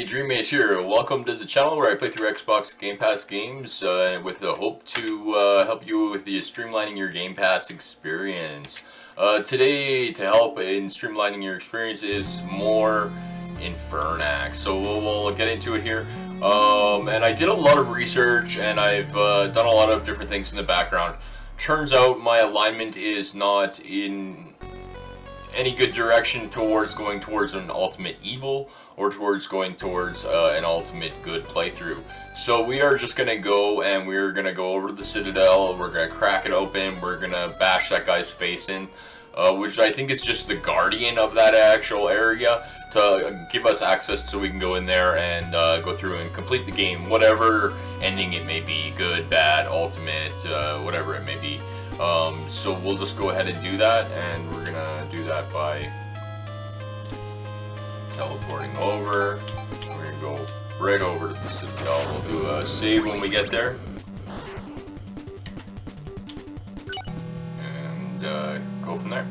Hey, Dreammates here. Welcome to the channel where I play through Xbox Game Pass games with the hope to help you with the streamlining your Game Pass experience. Today, to help in streamlining your experience is more Infernax. So we'll get into it here. And I did a lot of research and I've done a lot of different things in the background. Turns out my alignment is not in any good direction towards going towards an ultimate evil or towards going towards an ultimate good playthrough. So we are just gonna go and we're gonna go over to the Citadel, we're gonna crack it open, we're gonna bash that guy's face in, which I think is just the guardian of that actual area, to give us access so we can go in there and go through and complete the game, whatever ending it may be, good, bad, ultimate, whatever it may be. So we'll just go ahead and do that, and we're gonna do that by teleporting over. We're gonna go right over to the Citadel. We'll do a save when we get there. And go from there.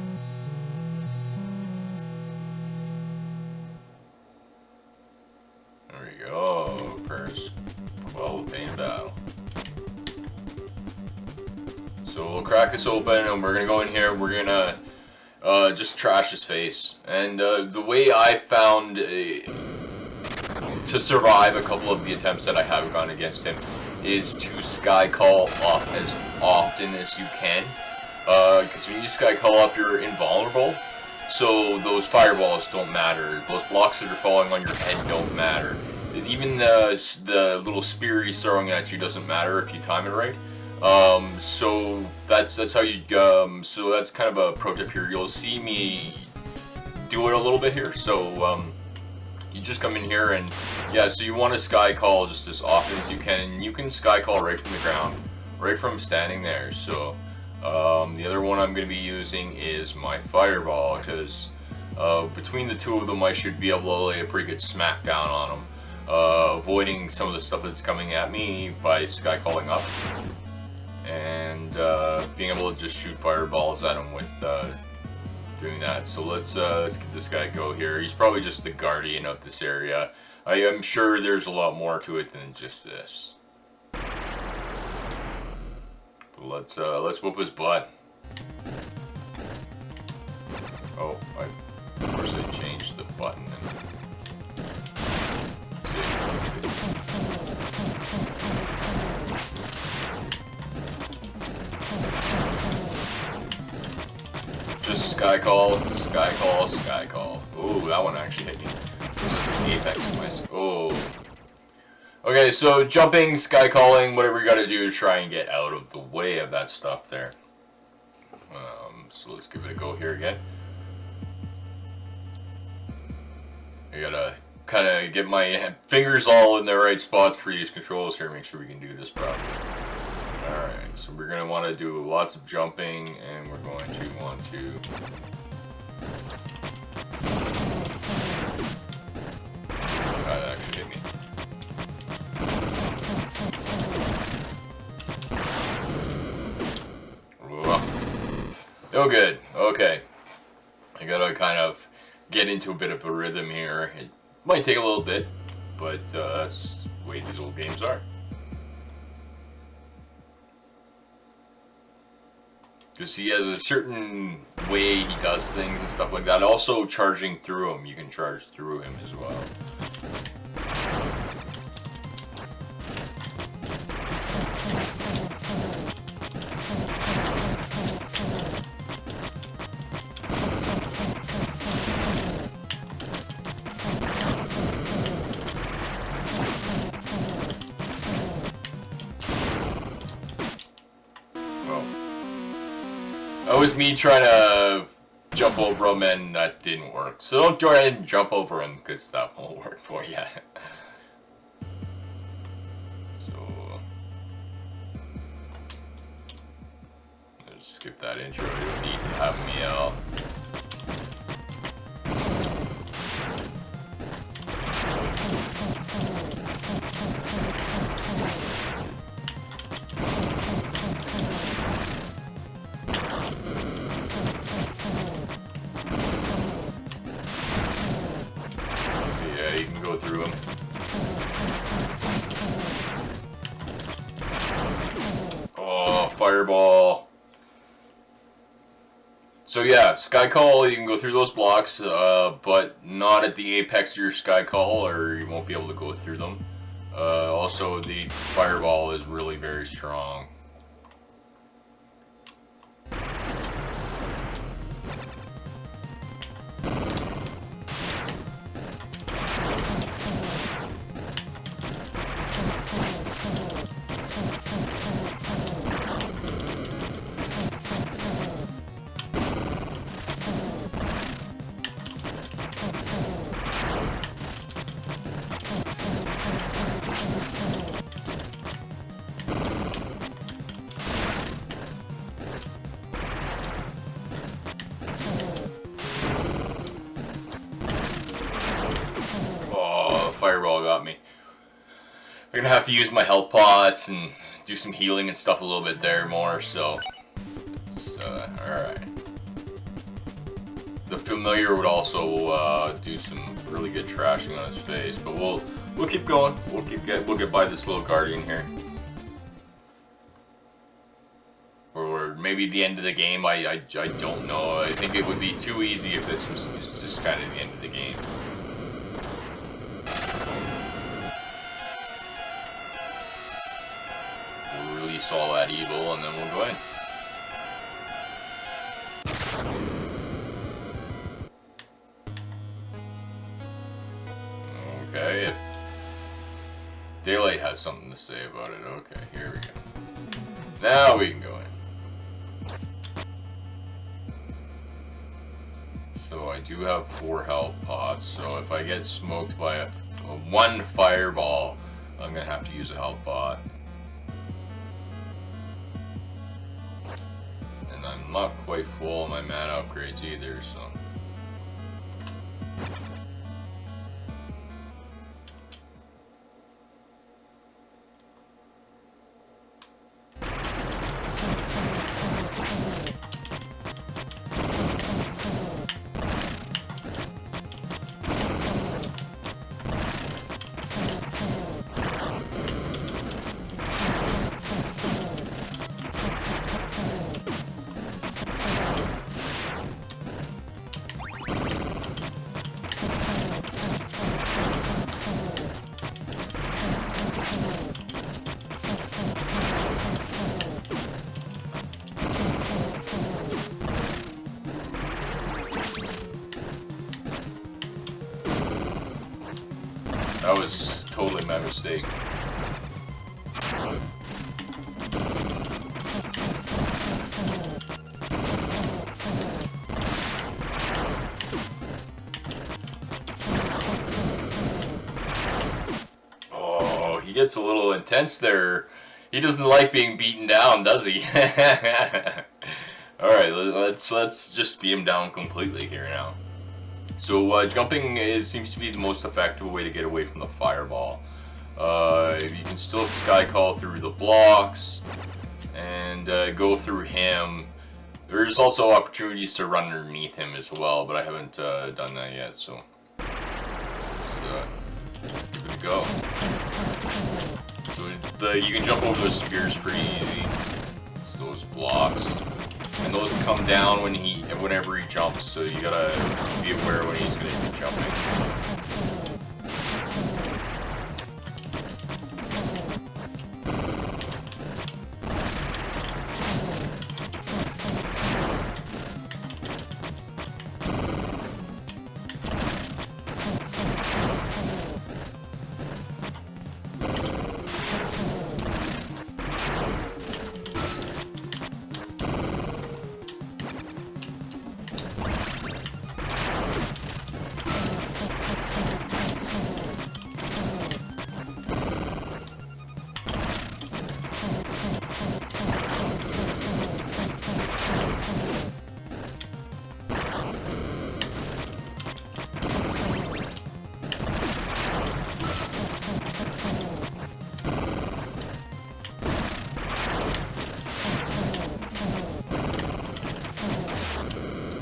There we go. First, quell the pain of battle. So we'll crack this open and we're gonna go in here, we're gonna just trash his face. And the way I found to survive a couple of the attempts that I have gone against him is to Skycall up as often as you can. Because when you Skycall up, you're invulnerable. So those fireballs don't matter. Those blocks that are falling on your head don't matter. Even the little spear he's throwing at you doesn't matter if you time it right. So that's how you, so that's kind of a pro tip here. You'll see me do it a little bit here. So, you just come in here and, yeah, so you want to sky call just as often as you can. And you can sky call right from the ground, right from standing there. So, the other one I'm going to be using is my fireball, because, between the two of them I should be able to lay a pretty good smack down on them. Avoiding some of the stuff that's coming at me by sky calling up. And being able to just shoot fireballs at him with doing that. So let's give this guy a go here. He's probably just the guardian of this area. I am sure there's a lot more to it than just this. But let's whoop his butt. Oh, of course I changed the button. Just Skycall, Skycall, Skycall. Ooh, that one actually hit me. Apex miss. Oh. Okay, so jumping, Skycalling, whatever you gotta do to try and get out of the way of that stuff there. So let's give it a go here again. I gotta kind of get my fingers all in the right spots for these controls here, make sure we can do this properly. Alright, so we're going to want to do lots of jumping, and we're going to want to... that actually hit me. No good. Okay. I gotta kind of get into a bit of a rhythm here. It might take a little bit, but that's the way these old games are. Because he has a certain way he does things and stuff like that. Also, charging through him. You can charge through him as well. That was me trying to jump over him and that didn't work. So don't try and jump over him because that won't work for you. So let's skip that intro. You don't need to have me out. You can go through them. fireball. So yeah, Skycall, you can go through those blocks, but not at the apex of your Skycall, or you won't be able to go through them. Also, the fireball is really very strong. Fireball got me. I'm gonna have to use my health pots and do some healing and stuff a little bit there more, so it's alright. The familiar would also do some really good trashing on his face, but we'll keep going. We'll get by this little guardian here. Or maybe the end of the game, I don't know. I think it would be too easy if this was just kind of the end of the game. Release all that evil, and then we'll go in. Okay, if Daylight has something to say about it, okay, here we go. Now we can go in. So I do have 4 health pots, so if I get smoked by one fireball, I'm gonna have to use a health pot. And I'm not quite full on my mana upgrades either, so. That was totally my mistake. Oh, he gets a little intense there. He doesn't like being beaten down, does he? Alright, let's just beat him down completely here now. So jumping seems to be the most effective way to get away from the fireball. You can still Skycall through the blocks and go through him. There's also opportunities to run underneath him as well, but I haven't done that yet, so let's give it a go. So you can jump over those spears pretty easy. It's those blocks. And those come down whenever he jumps, so you gotta be aware when he's gonna be jumping.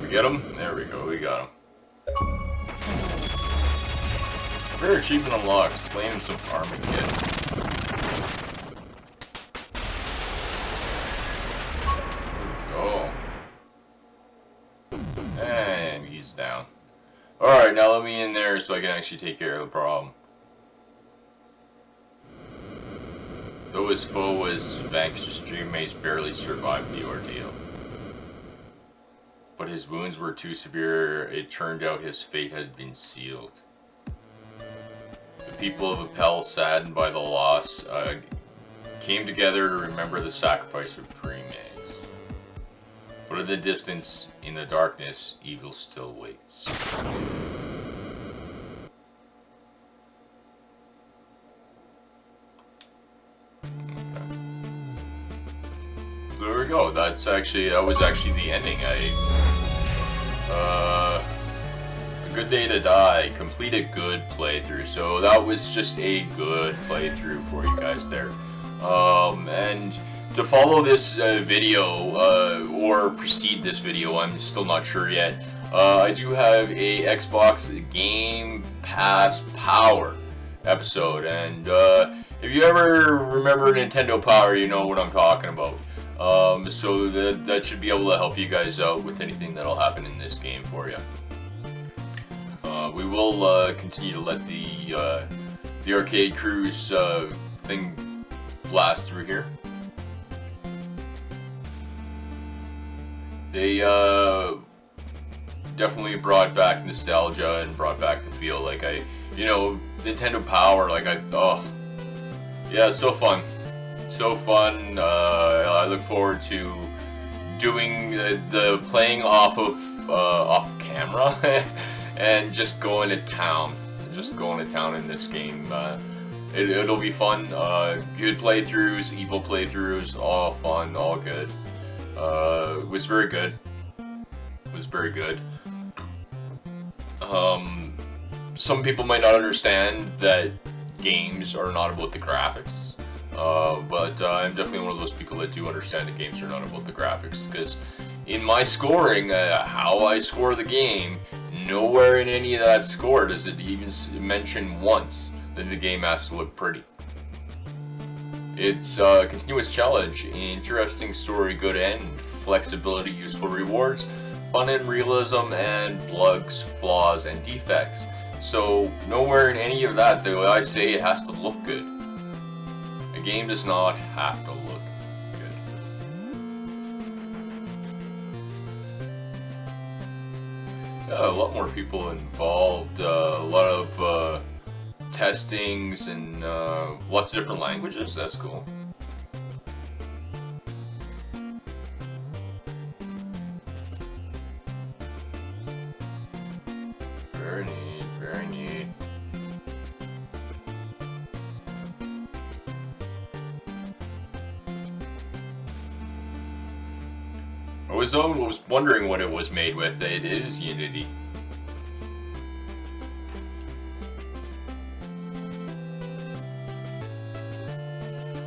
Get him? There we go, we got him. Rare achievement unlocked, Flames of Armageddon. I can actually take care of the problem. Though his foe was vanquished, Dreammaze barely survived the ordeal. But his wounds were too severe, it turned out his fate had been sealed. The people of Appel, saddened by the loss, came together to remember the sacrifice of Dreammaze. But in the distance, in the darkness, evil still waits. There we go. That was actually the ending. A good day to die. Complete a good playthrough. So that was just a good playthrough for you guys there. And to follow this video, or precede this video, I'm still not sure yet. I do have a Xbox Game Pass Power episode, and if you ever remember Nintendo Power, you know what I'm talking about. So that should be able to help you guys out with anything that'll happen in this game for you. We will continue to let the arcade cruise thing blast through here. They definitely brought back nostalgia and brought back the feel. Like Nintendo Power. Oh, yeah, it's so fun. So fun. I look forward to doing the playing off camera and just going to town. In this game. It'll be fun. Good playthroughs, evil playthroughs, all fun, all good. It was very good. Some people might not understand that games are not about the graphics. But I'm definitely one of those people that do understand that games are not about the graphics, because in my scoring, how I score the game, nowhere in any of that score does it even mention once that the game has to look pretty. It's a continuous challenge, interesting story, good end, flexibility, useful rewards, fun and realism, and bugs, flaws, and defects. So nowhere in any of that do I say it has to look good. A game does not have to look good. Yeah, a lot more people involved, a lot of testings and lots of different languages. That's cool. Very neat, very neat. I was wondering what it was made with. It is Unity.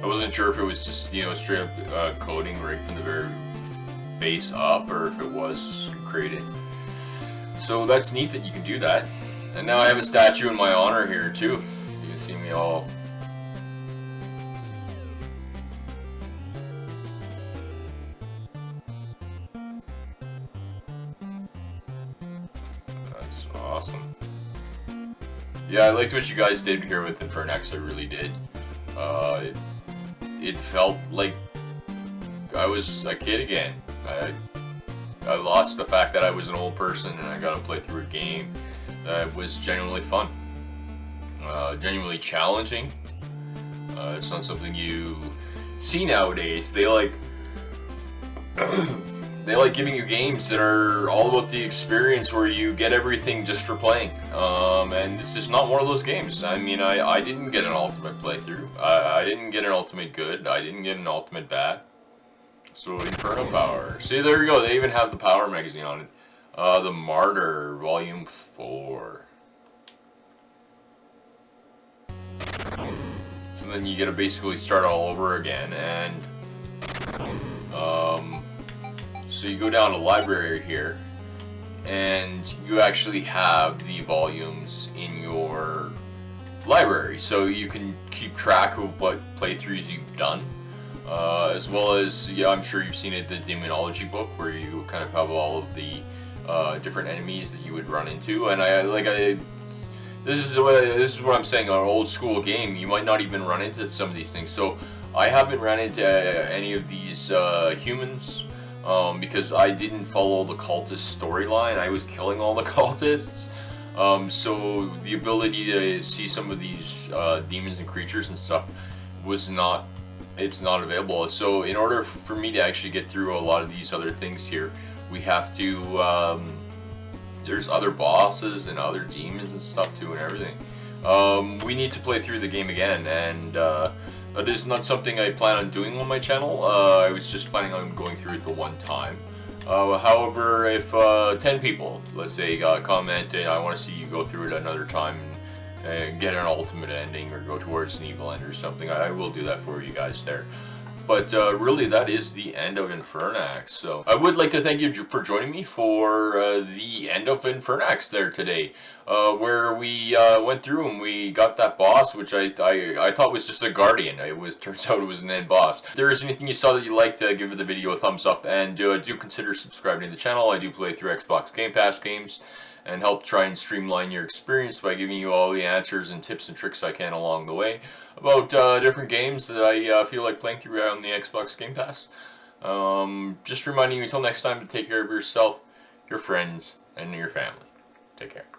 I wasn't sure if it was just, straight up coding right from the very base up, or if it was created. So that's neat that you can do that. And now I have a statue in my honor here too. You can see me all. That's awesome. Yeah, I liked what you guys did here with Infernax. I really did. It felt like I was a kid again. I lost the fact that I was an old person and I got to play through a game that was genuinely fun, genuinely challenging. It's not something you see nowadays. They like giving you games that are all about the experience, where you get everything just for playing. And this is not one of those games. I mean, I didn't get an ultimate playthrough. I didn't get an ultimate good. I didn't get an ultimate bad. So Inferno Power. See, there you go. They even have the Power magazine on it. The Martyr, Volume 4. So then you get to basically start all over again, and so you go down to library here, and you actually have the volumes in your library, so you can keep track of what playthroughs you've done, as well as, yeah, I'm sure you've seen it, the Demonology book, where you kind of have all of the different enemies that you would run into. And this is what I'm saying. An old school game, you might not even run into some of these things. So I haven't ran into any of these humans because I didn't follow the cultist storyline. I was killing all the cultists. So the ability to see some of these demons and creatures and stuff was not. It's not available. So in order for me to actually get through a lot of these other things here, we have to. There's other bosses and other demons and stuff too and everything. We need to play through the game again, and that is not something I plan on doing on my channel. I was just planning on going through it the one time. However, if 10 people, let's say, comment and I want to see you go through it another time and get an ultimate ending or go towards an evil end or something, I will do that for you guys there. But really, that is the end of Infernax. So I would like to thank you for joining me for the end of Infernax there today, where we went through and we got that boss, which I thought was just a guardian. Turns out it was an end boss. If there is anything you saw that you liked, give the video a thumbs up, and do consider subscribing to the channel. I do play through Xbox Game Pass games and help try and streamline your experience by giving you all the answers and tips and tricks I can along the way about different games that I feel like playing through on the Xbox Game Pass. Just reminding you until next time to take care of yourself, your friends, and your family. Take care.